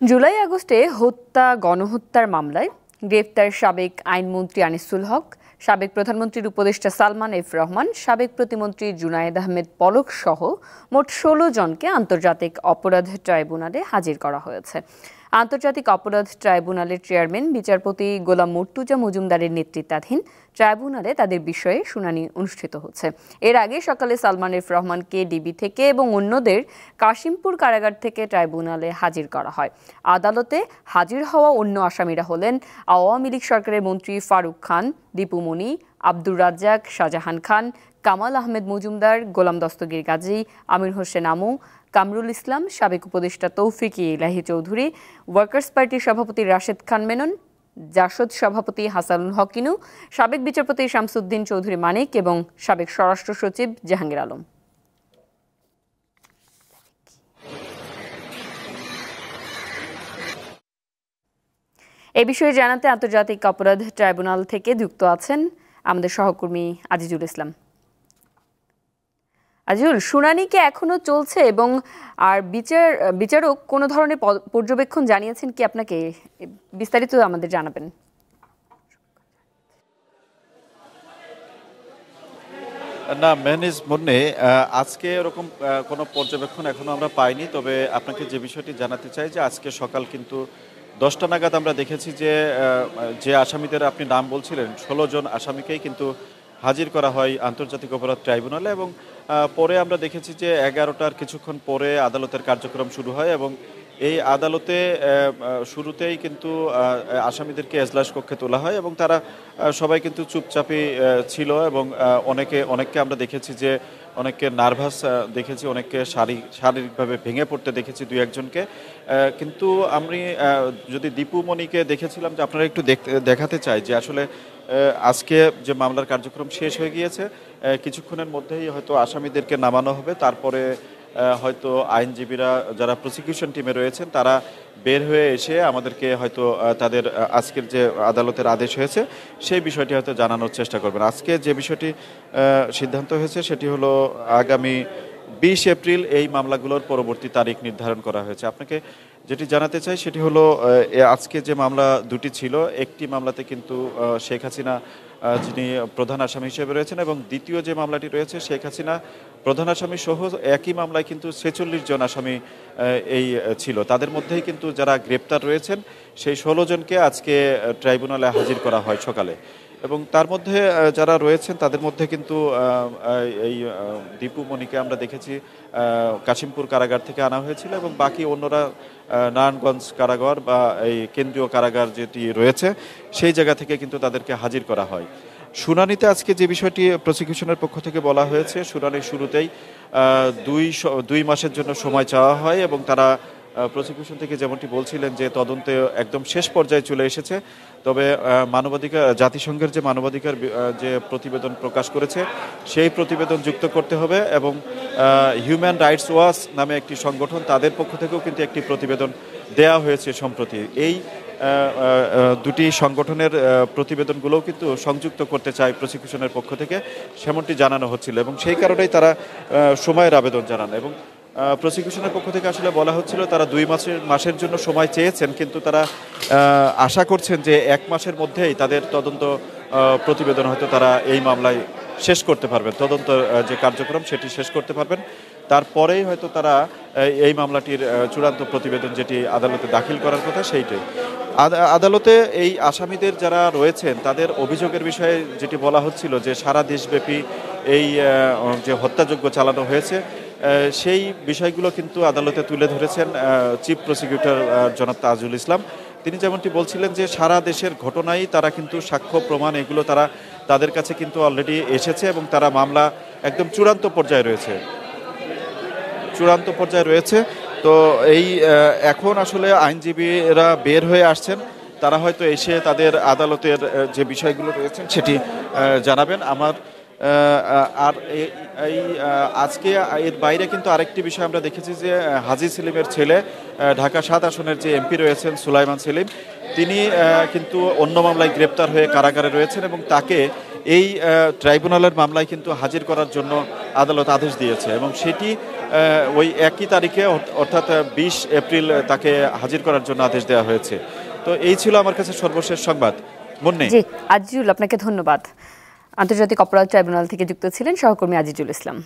জুলাই আগস্টে গণহত্যার মামলায় গ্রেপ্তার সাবেক আইনমন্ত্রী আনিসুল হক, সাবেক প্রধানমন্ত্রীর উপদেষ্টা সালমান এফ রহমান, সাবেক প্রতিমন্ত্রী জুনায়েদ আহমেদ পলক সহ মোট ১৬ জনকে আন্তর্জাতিক অপরাধ ট্রাইব্যুনালে হাজির করা হয়েছে। আন্তর্জাতিক অপরাধ ট্রাইব্যুনালের চেয়ারম্যান বিচারপতি গোলাম মর্তুজা মজুমদারের নেতৃত্বাধীন ট্রাইব্যুনালে তাদের বিষয়ে শুনানি অনুষ্ঠিত হচ্ছে। এর আগে সকালে সালমান এফ রহমানকে ডিবি থেকে এবং অন্যদের কাশিমপুর কারাগার থেকে ট্রাইব্যুনালে হাজির করা হয়। আদালতে হাজির হওয়া অন্য আসামিরা হলেন আওয়ামী লীগ সরকারের মন্ত্রী ফারুক খান, দীপু মনি, আব্দুর রাজ্জাক, শাহজাহান খান, কামাল আহমেদ মজুমদার, গোলাম দস্তগীর গাজী, আমির হোসেন আমু, কামরুল ইসলাম, সাবেক উপদেষ্টা তৌফিক ইলাহি চৌধুরী, ওয়ার্কার্স পার্টির সভাপতি রাশেদ খান মেনন, জাসদ সভাপতি হাসানুল হক ইনু, সাবেক বিচারপতি শামসুদ্দিন চৌধুরী মানিক এবং সাবেক স্বরাষ্ট্র সচিব জাহাঙ্গীর আলম। এ বিষয়ে জানাতে আন্তর্জাতিক অপরাধ ট্রাইব্যুনাল থেকে যুক্ত আছেন আমাদের সহকর্মী আজিজুল ইসলাম। আজিজুল, শুনানি কি এখনো চলছে এবং বিচারক কোনো ধরনের পর্যবেক্ষণ জানিয়েছেন কি আপনাকে? বিস্তারিত আমাদের জানাবেন। না মেহনিজ মুন্নি, আজকে এরকম কোনো পর্যবেক্ষণ এখনো আমরা পাইনি। তবে আপনাকে যে বিষয়টি জানাতে চাই যে আজকে সকাল কিন্তু 10টা নাগাদ আমরা দেখেছি যে আসামিদের আপনি নাম বলছিলেন 16 জন আসামিকেই কিন্তু হাজির করা হয় আন্তর্জাতিক অপরাধ ট্রাইব্যুনালে এবং পরে আমরা দেখেছি যে 11টার কিছুক্ষণ পরে আদালতের কার্যক্রম শুরু হয় এবং এই আদালতে শুরুতেই কিন্তু আসামিদেরকে এজলাস কক্ষে তোলা হয় এবং তারা সবাই কিন্তু চুপচাপই ছিল এবং অনেককে আমরা দেখেছি যে অনেককে নার্ভাস দেখেছি, অনেককে শারীরিকভাবে ভেঙে পড়তে দেখেছি দুই একজনকে। কিন্তু আমি যদি দীপু মনিকে দেখেছিলাম যে আপনারা একটু দেখাতে চাই যে আসলে আজকে যে মামলার কার্যক্রম শেষ হয়ে গিয়েছে, কিছুক্ষণের মধ্যেই হয়তো আসামিদেরকে নামানো হবে। তারপরে হয়তো আইনজীবীরা যারা প্রসিকিউশন টিমে রয়েছেন তারা বের হয়ে এসে আমাদেরকে হয়তো তাদের আজকের যে আদালতের আদেশ হয়েছে সেই বিষয়টি হয়তো জানানোর চেষ্টা করবেন। আজকে যে বিষয়টি সিদ্ধান্ত হয়েছে সেটি হলো আগামী 20 এপ্রিল এই মামলাগুলোর পরবর্তী তারিখ নির্ধারণ করা হয়েছে। আপনাকে যেটি জানাতে চাই সেটি হলো আজকে যে মামলা দুটি ছিল, একটি মামলাতে কিন্তু শেখ হাসিনা যিনি প্রধান আসামি হিসেবে রয়েছেন এবং দ্বিতীয় যে মামলাটি রয়েছে শেখ হাসিনা প্রধান আসামি সহ একই মামলায় কিন্তু 46 জন আসামি এই ছিল। তাদের মধ্যেই কিন্তু যারা গ্রেপ্তার রয়েছেন সেই 16 জনকে আজকে ট্রাইব্যুনালে হাজির করা হয় সকালে এবং তার মধ্যে যারা রয়েছেন তাদের মধ্যে কিন্তু এই দীপু মনিকে আমরা দেখেছি কাশিমপুর কারাগার থেকে আনা হয়েছিল এবং বাকি অন্যরা নারায়ণগঞ্জ কারাগার বা এই কেন্দ্রীয় কারাগার যেটি রয়েছে সেই জায়গা থেকে কিন্তু তাদেরকে হাজির করা হয়। শুনানিতে আজকে যে বিষয়টি প্রসিকিউশনের পক্ষ থেকে বলা হয়েছে, শুনানির শুরুতেই 2 মাসের জন্য সময় চাওয়া হয় এবং তারা প্রসিকিউশন থেকে যেমনটি বলছিলেন যে তদন্তে একদম শেষ পর্যায়ে চলে এসেছে। তবে জাতিসংঘের যে মানবাধিকার যে প্রতিবেদন প্রকাশ করেছে সেই প্রতিবেদন যুক্ত করতে হবে এবং হিউম্যান রাইটস ওয়াচ নামে একটি সংগঠন তাদের পক্ষ থেকেও কিন্তু একটি প্রতিবেদন দেয়া হয়েছে সম্প্রতি। এই দুটি সংগঠনের প্রতিবেদনগুলোও কিন্তু সংযুক্ত করতে চায় প্রসিকিউশনের পক্ষ থেকে, সেমনটি জানানো হচ্ছিল এবং সেই কারণেই তারা সময়ের আবেদন জানান এবং প্রসিকিউশনের পক্ষ থেকে আসলে বলা হচ্ছিল তারা 2 মাসের জন্য সময় চেয়েছেন, কিন্তু তারা আশা করছেন যে 1 মাসের মধ্যেই তাদের তদন্ত প্রতিবেদন হয়তো তারা এই মামলায় শেষ করতে পারবেন, তদন্ত যে কার্যক্রম সেটি শেষ করতে পারবেন। তারপরেই হয়তো তারা এই মামলাটির চূড়ান্ত প্রতিবেদন যেটি আদালতে দাখিল করার কথা সেইটাই। আদালতে এই আসামিদের যারা রয়েছেন তাদের অভিযোগের বিষয়ে যেটি বলা হচ্ছিল যে সারা দেশব্যাপী এই যে হত্যাযজ্ঞ চালানো হয়েছে সেই বিষয়গুলো কিন্তু আদালতে তুলে ধরেছেন চিফ প্রসিকিউটর জনাব তাজুল ইসলাম। তিনি যেমনটি বলছিলেন যে সারা দেশের ঘটনাই তারা কিন্তু সাক্ষ্য প্রমাণ এগুলো তাদের কাছে কিন্তু অলরেডি এসেছে এবং তারা মামলা একদম চূড়ান্ত পর্যায়ে রয়েছে। তো এই এখন আসলে আইনজীবীরা বের হয়ে আসছেন, তারা হয়তো এসে তাদের আদালতের যে বিষয়গুলো রয়েছেন সেটি জানাবেন। আর এই আজকে এর বাইরে কিন্তু আরেকটি বিষয় আমরা দেখেছি যে হাজী সেলিমের ছেলে ঢাকা 7 আসনের যে এমপি রয়েছেন সুলাইমান সেলিম, তিনি কিন্তু অন্য মামলায় গ্রেপ্তার হয়ে কারাগারে রয়েছেন এবং তাকে এই ট্রাইব্যুনালের মামলায় কিন্তু হাজির করার জন্য আদালত আদেশ দিয়েছে এবং সেটি ওই একই তারিখে অর্থাৎ 20 এপ্রিল তাকে হাজির করার জন্য আদেশ দেওয়া হয়েছে। তো এই ছিল আমার কাছে সর্বশেষ সংবাদ। মুন্নি। জি, আজিজুল আপনাকে ধন্যবাদ। আন্তর্জাতিক অপরাধ ট্রাইব্যুনাল থেকে যুক্ত ছিলেন সহকর্মী আজিজুল ইসলাম।